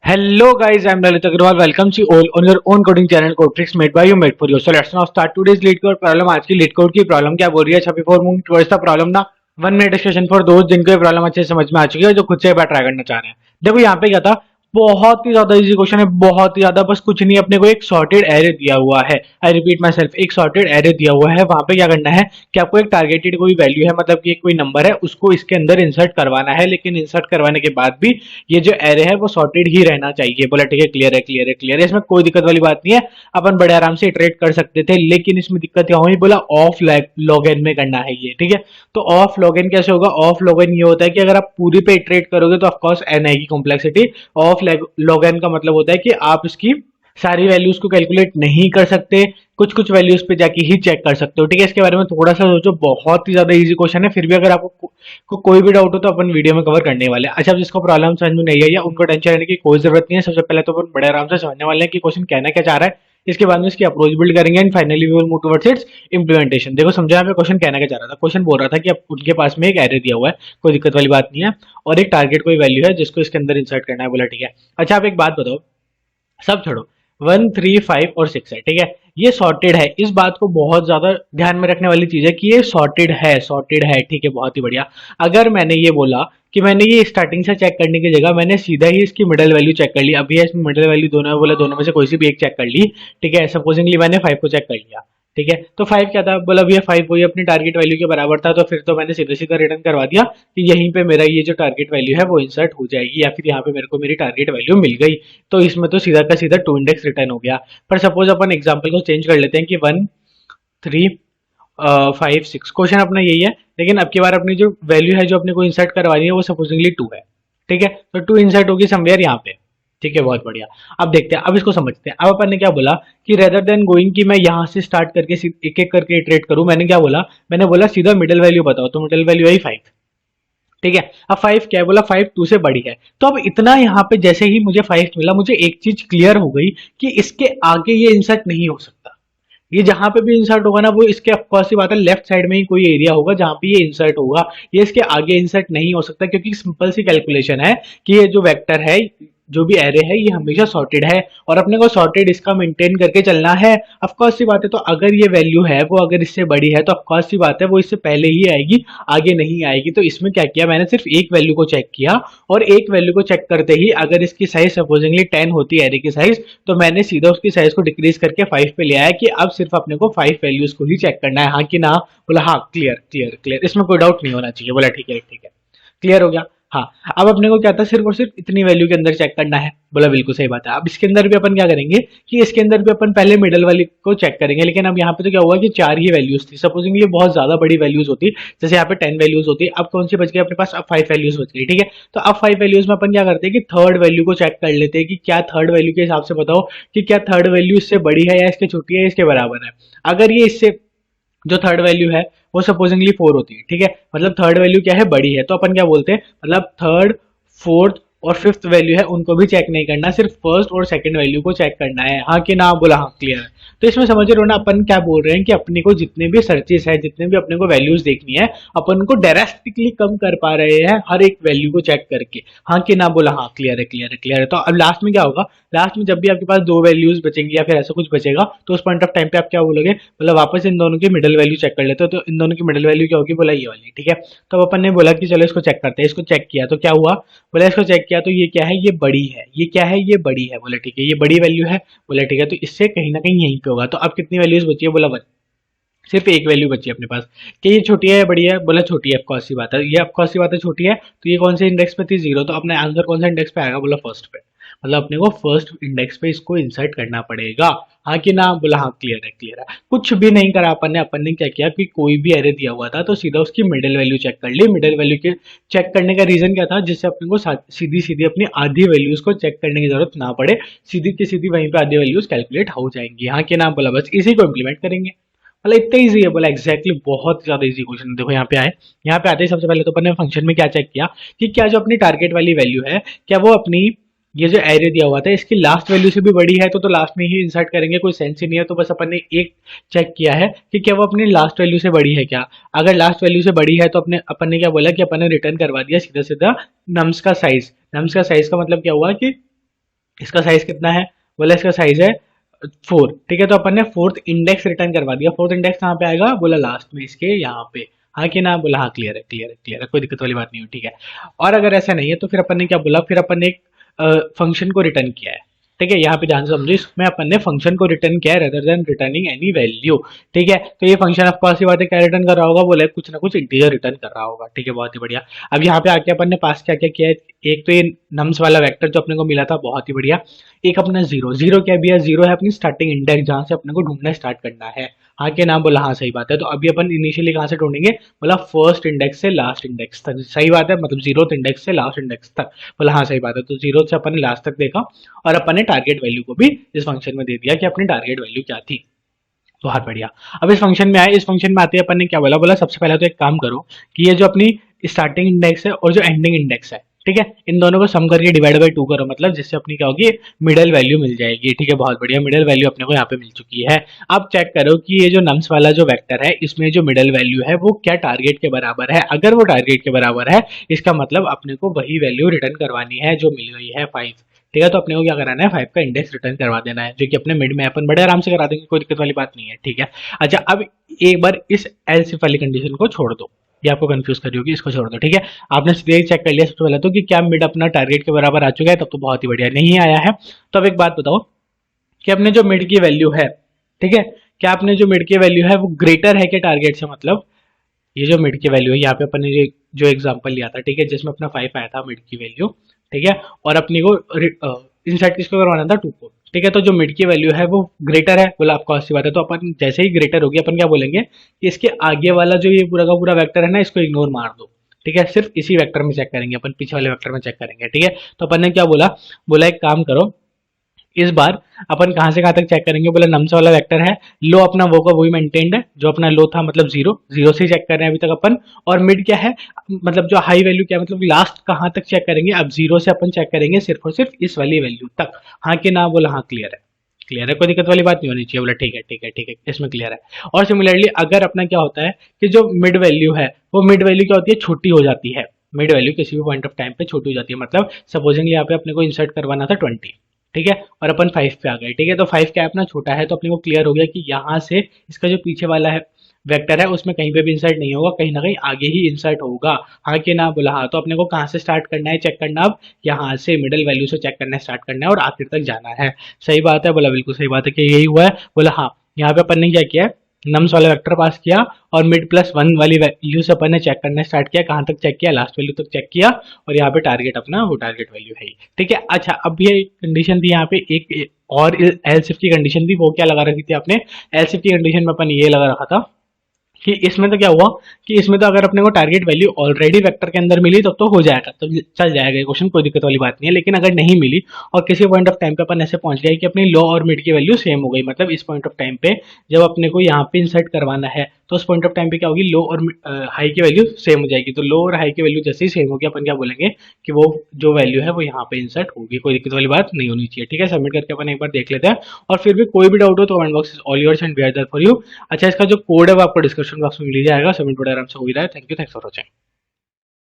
Hello guys, I'm Lalit Agarwal. Welcome you all on your own coding channel Code Tricks made by you, made for you. So let's now start today's lead code problem. आज की lead code की problem क्या बोल रही है? अच्छा before moving towards the problem ना 1 minute discussion for दोस्त जिनको ये प्रॉब्लम अच्छे से समझ में आ चुकी है जो खुद से एक बार ट्राई करना चाह रहे हैं। देखो यहाँ पे क्या था, बहुत ही ज्यादा इजी क्वेश्चन है, बहुत ही ज्यादा, बस कुछ नहीं, अपने को एक सॉर्टेड एरे दिया हुआ है। आई रिपीट माई सेल्फ, एक सॉर्टेड एरे दिया हुआ है। वहां पे क्या करना है कि आपको एक टारगेटेड कोई वैल्यू है, मतलब कि कोई नंबर है, उसको इसके अंदर इंसर्ट करवाना है। लेकिन इंसर्ट करवाने के बाद भी ये जो एरे है वो सॉर्टेड ही रहना चाहिए। बोला ठीक है, क्लियर है, क्लियर है, क्लियर है, इसमें कोई दिक्कत वाली बात नहीं है, अपन बड़े आराम से इटरेट कर सकते थे। लेकिन इसमें दिक्कत क्या हुई, बोला ऑफ लॉग में करना है ये, ठीक है। तो ऑफ लॉग कैसे होगा? ऑफ लॉग ये होता है कि अगर आप पूरी पे इटरेट करोगे तो ऑफकोर्स एन आएगी कॉम्प्लेक्सिटी। ऑफ लॉग का मतलब होता है कि आप इसकी सारी वैल्यूज को कैलकुलेट नहीं कर सकते, कुछ कुछ वैल्यूज पे जाके ही चेक कर सकते हो, ठीक है। इसके बारे में थोड़ा सा सोचो, बहुत ही ज्यादा इजी क्वेश्चन है। फिर भी अगर आपको कोई भी डाउट हो तो अपन वीडियो में कवर करने वाले हैं। अच्छा, अब जिसको प्रॉब्लम समझ में नहीं आई है उनको टेंशन लेने की कोई जरूरत नहीं है। सबसे पहले तो अपन बड़े आराम से समझने वाले हैं कि क्वेश्चन कहना क्या चाह रहा है, इसके बाद में इसकी अप्रोच बिल्ड करेंगे and finally we will move towards its implementation. देखो समझा, यहाँ पे क्वेश्चन कहना क्या चाह रहा था। क्वेश्चन बोल रहा था कि अब उनके पास में एक एरे दिया हुआ है, कोई दिक्कत वाली बात नहीं है, और एक टारगेट कोई वैल्यू है जिसको इसके अंदर इंसर्ट करना है। बोला ठीक है। अच्छा, आप एक बात बताओ, सब छोड़ो, 1, 3, 5 और 6 है, ठीक है, ये सॉर्टेड है। इस बात को बहुत ज्यादा ध्यान में रखने वाली चीज है कि ये सॉर्टेड है, सॉर्टेड है, ठीक है, बहुत ही बढ़िया। अगर मैंने ये बोला कि मैंने ये स्टार्टिंग से चेक करने की जगह मैंने सीधा ही इसकी मिडल वैल्यू चेक कर ली, अभी इसमें मिडल वैल्यू दोनों है, बोला दोनों में से कोई सी भी एक चेक कर ली, ठीक है। सपोजिंगली मैंने 5 को चेक कर लिया, ठीक है। तो 5 क्या था, बोला भैया 5 वही अपनी टारगेट वैल्यू के बराबर था, तो फिर तो मैंने सीधा सीधा रिटर्न करवा दिया कि यहीं पे मेरा ये जो टारगेट वैल्यू है वो इंसर्ट हो जाएगी, या फिर यहाँ पे मेरे को मेरी टारगेट वैल्यू मिल गई। तो इसमें तो सीधा का सीधा 2 इंडेक्स रिटर्न हो गया। पर सपोज अपन एग्जाम्पल को चेंज कर लेते हैं कि 1, 3, 5, 6, क्वेश्चन अपना यही है, लेकिन अब की बार अपनी जो वैल्यू है जो अपने को इंसर्ट करवानी है वो सपोजिंगली 2 है, ठीक है। तो 2 इंसर्ट होगी समवेयर यहाँ पे, ठीक है, बहुत बढ़िया। अब देखते हैं, अब इसको समझते हैं। अब अपन ने क्या बोला कि रेदर देन गोइंग कि मैं यहाँ से स्टार्ट करके एक एक करके इटरेट करूं, मैंने क्या बोला, मैंने बोला सीधा मिडिल वैल्यू बताओ, तो मिडिल वैल्यू आई 5, ठीक है। अब 5 क्या है, बोला 5 2 से बड़ी है। तो अब इतना यहाँ पे जैसे ही मुझे 5 मिला, मुझे एक चीज क्लियर हो गई कि इसके आगे ये इंसर्ट नहीं हो सकता। ये जहां पे भी इंसर्ट होगा ना, वो इसके ऑफकोर्स सी बात है लेफ्ट साइड में ही कोई एरिया होगा जहां पे ये इंसर्ट होगा, ये इसके आगे इंसर्ट नहीं हो सकता, क्योंकि सिंपल सी कैलकुलेशन है कि ये जो वेक्टर है, जो भी एरे है, ये हमेशा सॉर्टेड है और अपने को सॉर्टेड इसका मेंटेन करके चलना है। ऑफकोर्स सी बात है, तो अगर ये वैल्यू है वो अगर इससे बड़ी है तो ऑफकोर्स सी बात है वो इससे पहले ही आएगी, आगे नहीं आएगी। तो इसमें क्या किया, मैंने सिर्फ एक वैल्यू को चेक किया, और एक वैल्यू को चेक करते ही अगर इसकी साइज सपोजिंगली 10 होती है एरे की साइज, तो मैंने सीधा उसकी साइज को डिक्रीज करके 5 पे ले आया कि अब सिर्फ अपने को 5 वैल्यूज को ही चेक करना है, हाँ कि ना। बोला हाँ, क्लियर क्लियर क्लियर, इसमें कोई डाउट नहीं होना चाहिए। बोला ठीक है, ठीक है, क्लियर हो गया। हाँ, अब अपने को क्या था, सिर्फ और सिर्फ इतनी वैल्यू के अंदर चेक करना है। बोला बिल्कुल सही बात है। अब इसके अंदर भी अपन क्या करेंगे कि इसके अंदर भी अपन पहले मिडल वाली को चेक करेंगे, लेकिन अब यहाँ पे तो क्या हुआ कि 4 ही वैल्यूज थी। सपोजिंगली बहुत ज्यादा बड़ी वैल्यूज होती, जैसे यहाँ पे 10 वैल्यूज होती, अब कौन सी बच गई अपने पास, अब 5 वैल्यूज बच गई, ठीक है। तो अब 5 वैल्यूज में अपन क्या करते हैं कि थर्ड वैल्यू को चेक कर लेते हैं कि क्या थर्ड वैल्यू के हिसाब से बताओ कि क्या थर्ड वैल्यू इससे बड़ी है या इसके छोटी है या इसके बराबर है। अगर ये इससे, जो थर्ड वैल्यू है वो सपोजिंगली 4 होती है, ठीक है, मतलब थर्ड वैल्यू क्या है, बड़ी है, तो अपन क्या बोलते हैं, मतलब थर्ड, फोर्थ और फिफ्थ वैल्यू है उनको भी चेक नहीं करना, सिर्फ फर्स्ट और सेकंड वैल्यू को चेक करना है, हाँ कि ना। बोला हाँ, क्लियर है। तो इसमें समझ रहे हो ना, अपन क्या बोल रहे हैं कि अपने को जितने भी सर्चेस है, जितने भी अपने को वैल्यूज देखनी है, अपन को ड्रास्टिकली कम कर पा रहे हैं हर एक वैल्यू को चेक करके, हाँ कि ना। बोला हाँ, क्लियर है, क्लियर है, क्लियर है। तो अब लास्ट में क्या होगा, लास्ट में जब भी आपके पास 2 वैल्यूज बचेंगी या फिर ऐसा कुछ बचेगा, तो उस पॉइंट ऑफ टाइम पे आप क्या बोलोगे, मतलब वापस इन दोनों की मिडिल वैल्यू चेक कर लेते हो। तो इन दोनों की मिडिल वैल्यू क्या होगी, बोला ये वाली, ठीक है। तो अपन ने बोला कि चलो इसको चेक करते हैं, इसको चेक किया तो क्या हुआ, बोला इसको चेक किया तो ये क्या है, ये बड़ी है, ये क्या है, ये बड़ी है। बोला ठीक है, ये बड़ी वैल्यू है। बोला ठीक है, तो इससे कहीं ना कहीं यहीं पे होगा। तो अब कितनी वैल्यूज बची है, बोला 1, सिर्फ एक वैल्यू बची है अपने पास। कि ये छोटी है या बड़ी है, बोला छोटी है, ऑफकोर्स सी बात है, ये ऑफकोर्स सी बात है, छोटी है। तो ये कौन से इंडेक्स पे थी, 0, तो अपने आंसर कौन सा इंडेक्स पे आएगा, बोला फर्स्ट पे, मतलब अपने को फर्स्ट इंडेक्स पे इसको इंसर्ट करना पड़ेगा, हाँ कि ना। बोला हाँ, क्लियर है, क्लियर है। कुछ भी नहीं करा अपन ने क्या किया कि कोई भी एरे दिया हुआ था तो सीधा उसकी मिडिल वैल्यू चेक कर ली। मिडिल वैल्यू के चेक करने का रीजन क्या था, जिससे अपने को सीधी सीधी अपनी आधी वैल्यूज को चेक करने की जरूरत ना पड़े, सीधी की सीधी वहीं पे आधी वैल्यूज कैलकुलेट हो जाएंगी, हाँ कि ना। बोला बस इसी को इम्प्लीमेंट करेंगे। मतलब इतना ईजी है, बोला एग्जैक्टली, बहुत ज्यादा ईजी क्वेश्चन है। देखो यहाँ पे आए, यहाँ पे आते ही सबसे पहले तो अपन ने फंक्शन में क्या चेक किया कि क्या जो अपनी टारगेट वाली वैल्यू है, क्या वो अपनी ये जो एरे दिया हुआ था इसकी लास्ट वैल्यू से भी बड़ी है, तो लास्ट में ही इंसर्ट करेंगे, कोई सेंस ही नहीं है। तो बस अपन ने एक चेक किया है कि क्या वो अपनी लास्ट वैल्यू से बड़ी है क्या। अगर लास्ट वैल्यू से बड़ी है तो अपने अपन ने क्या बोला कि अपन ने रिटर्न करवा दिया सीधा सीधा नम्स का साइज। नम्स का साइज का मतलब क्या हुआ कि इसका साइज कितना है, बोला इसका साइज है 4, ठीक है। तो अपन ने फोर्थ इंडेक्स रिटर्न करवा दिया। फोर्थ इंडेक्स कहाँ पे आएगा, बोला लास्ट में इसके यहाँ पे, हाँ कि ना, बोला हाँ, क्लियर है क्लियर है क्लियर है, कोई दिक्कत वाली बात नहीं हो, ठीक है। और अगर ऐसा नहीं है तो फिर अपन ने क्या बोला, फिर अपन ने एक फंक्शन को रिटर्न किया है, ठीक है। यहाँ पे ध्यान से समझो, इसमें अपन ने फंक्शन को रिटर्न किया है rather than returning any value, ठीक है। तो ये फंक्शन ऑफ कोर्स की बात है, क्या रिटर्न कर रहा होगा, बोले कुछ ना कुछ इंटीजर रिटर्न कर रहा होगा, ठीक है, बहुत ही बढ़िया। अब यहाँ पे आके अपन ने पास क्या क्या किया है, एक तो ये नम्स वाला वेक्टर जो अपने को मिला था, बहुत ही बढ़िया। एक अपना जीरो, जीरो क्या भी है, जीरो है अपनी स्टार्टिंग इंडेक्स जहां से अपने को ढूंढना स्टार्ट करना है, हाँ के नाम, बोला हाँ सही बात है। तो अभी अपन इनिशियली कहाँ से ढूंढेंगे, बोला फर्स्ट इंडेक्स से लास्ट इंडेक्स तक, सही बात है, मतलब जीरो इंडेक्स से लास्ट इंडेक्स तक, बोला हाँ सही बात है। तो जीरो से अपन ने लास्ट तक देखा और अपन ने टारगेट वैल्यू को भी इस फंक्शन में दे दिया कि अपनी टारगेट वैल्यू क्या थी। बहुत बढ़िया। अब इस फंक्शन में आए, इस फंक्शन में आते हैं अपन ने क्या बोला, बोला सबसे पहले तो एक काम करो कि ये जो अपनी स्टार्टिंग इंडेक्स है और जो एंडिंग इंडेक्स है, ठीक है, इन दोनों को सम करके डिवाइड बाई 2 करो, मतलब जिससे अपनी क्या होगी, मिडल वैल्यू मिल जाएगी, ठीक है, बहुत बढ़िया। मिडल वैल्यू अपने को यहाँ पे मिल चुकी है। अब चेक करो कि ये जो नम्स वाला जो वेक्टर है, इसमें जो मिडल वैल्यू है वो क्या टारगेट के बराबर है। अगर वो टारगेट के बराबर है, इसका मतलब अपने को वही वैल्यू रिटर्न करवानी है जो मिल गई है 5, ठीक है। तो अपने को क्या कराना है, 5 का इंडेक्स रिटर्न करवा देना है, जो कि अपने मिड में अपन बड़े आराम से करा देंगे, कोई दिक्कत वाली बात नहीं है, ठीक है। अच्छा, अब एक बार इस एल्स इफ वाली कंडीशन को छोड़ दो, ये आपको कंफ्यूज कर रही होगी, इसको छोड़ दो, ठीक है। आपने सीधे चेक कर लिया सबसे पहले तो कि क्या मिड अपना टारगेट के बराबर आ चुका है, तब तो बहुत ही बढ़िया। नहीं आया है तो अब एक बात बताओ कि अपने जो मिड की वैल्यू है, ठीक है, क्या अपने जो मिड की वैल्यू है वो ग्रेटर है कि टारगेट से, मतलब ये जो मिड की वैल्यू है, यहाँ पे अपन ने जो एग्जांपल लिया था, ठीक है, जिसमें अपना 5 आया था मिड की वैल्यू, ठीक है, और अपनी को इनसाइड किसको करवाना था, 2 को, ठीक है। तो जो मिड की वैल्यू है वो ग्रेटर है, बोला आपको अच्छी बात है। तो अपन जैसे ही ग्रेटर होगी, अपन क्या बोलेंगे कि इसके आगे वाला जो ये पूरा का पूरा वेक्टर है ना, इसको इग्नोर मार दो, ठीक है, सिर्फ इसी वेक्टर में चेक करेंगे अपन, पीछे वाले वेक्टर में चेक करेंगे, ठीक है। तो अपन ने क्या बोला, बोला एक काम करो, इस बार अपन कहाँ से कहाँ तक चेक करेंगे, बोले नम्स वाला वेक्टर है, लो अपना वो का वही मेंटेन्ड है जो अपना लो था, मतलब जीरो, जीरो से चेक कर रहे हैं अभी तक अपन। और मिड क्या है, मतलब जो हाई वैल्यू क्या है, मतलब लास्ट कहाँ तक चेक करेंगे, अब जीरो से अपन चेक करेंगे सिर्फ और सिर्फ इस वाली वैल्यू तक, हाँ कि ना, बोला हाँ क्लियर है क्लियर है, कोई दिक्कत वाली बात नहीं होनी चाहिए, बोला ठीक है ठीक है ठीक है, इसमें क्लियर है। और सिमिलरली अगर अपना क्या होता है कि जो मिड वैल्यू है, वो मिड वैल्यू क्या होती है, छोटी हो जाती है, मिड वैल्यू किसी भी पॉइंट ऑफ टाइम पे छोटी हो जाती है, मतलब सपोजिंग यहाँ पे अपने को इंसर्ट करवाना था 20, ठीक है, और अपन 5 पे आ गए, ठीक है। तो 5 क्या अपना छोटा है, तो अपने को क्लियर हो गया कि यहाँ से इसका जो पीछे वाला है वेक्टर है उसमें कहीं पे भी इंसर्ट नहीं होगा, कहीं ना कहीं आगे ही इंसर्ट होगा, हाँ कि ना, बोला हाँ। तो अपने को कहाँ से स्टार्ट करना है चेक करना, अब यहाँ से मिडल वैल्यू से चेक करना स्टार्ट करना है और आखिर तक जाना है। सही बात है, बोला बिल्कुल सही बात है कि यही हुआ है, बोला हाँ। यहाँ पे अपन ने क्या किया है, नम्स वाला वेक्टर पास किया और मिड प्लस 1 वाली वैल्यू से अपन ने चेक करना स्टार्ट किया, कहाँ तक चेक किया, लास्ट वैल्यू तक चेक किया, और यहाँ पे टारगेट अपना वो टारगेट वैल्यू है, ठीक है। अच्छा, अब ये कंडीशन थी यहाँ पे एक और एल्स इफ की कंडीशन थी, वो क्या लगा रखी थी आपने, एल्स इफ की कंडीशन में अपन ये लगा रखा था कि इसमें तो क्या हुआ कि इसमें तो अगर अपने को टारगेट वैल्यू ऑलरेडी वेक्टर के अंदर मिली तब तो हो जाएगा, तब चल जाएगा ये क्वेश्चन, कोई दिक्कत वाली बात नहीं है। लेकिन अगर नहीं मिली और किसी पॉइंट ऑफ टाइम पे अपन ऐसे पहुंच गए कि अपनी लो और मिड की वैल्यू सेम हो गई, मतलब इस पॉइंट ऑफ टाइम पे जब अपने को यहाँ पे इंसर्ट करवाना है तो उस पॉइंट ऑफ टाइम पे क्या होगी, लो और हाई की वैल्यू सेम हो जाएगी। तो लो और हाई की वैल्यू जैसे ही सेम होगी, अपन क्या बोलेंगे कि वो जो वैल्यू है वो यहाँ पे इंसर्ट होगी, कोई दिक्कत वाली बात नहीं होनी चाहिए, ठीक है। सबमिट करके अपन एक बार देख लेते हैं, और फिर भी कोई भी डाउट हो तो comment box is all yours and we are there for you. अच्छा, इसका जो कोड है वो आपको डिस्क्रिप्शन बॉक्स में मिल जाएगा, सबमिट बड़ा आराम से हो ही रहा है। Thank you, thanks for watching.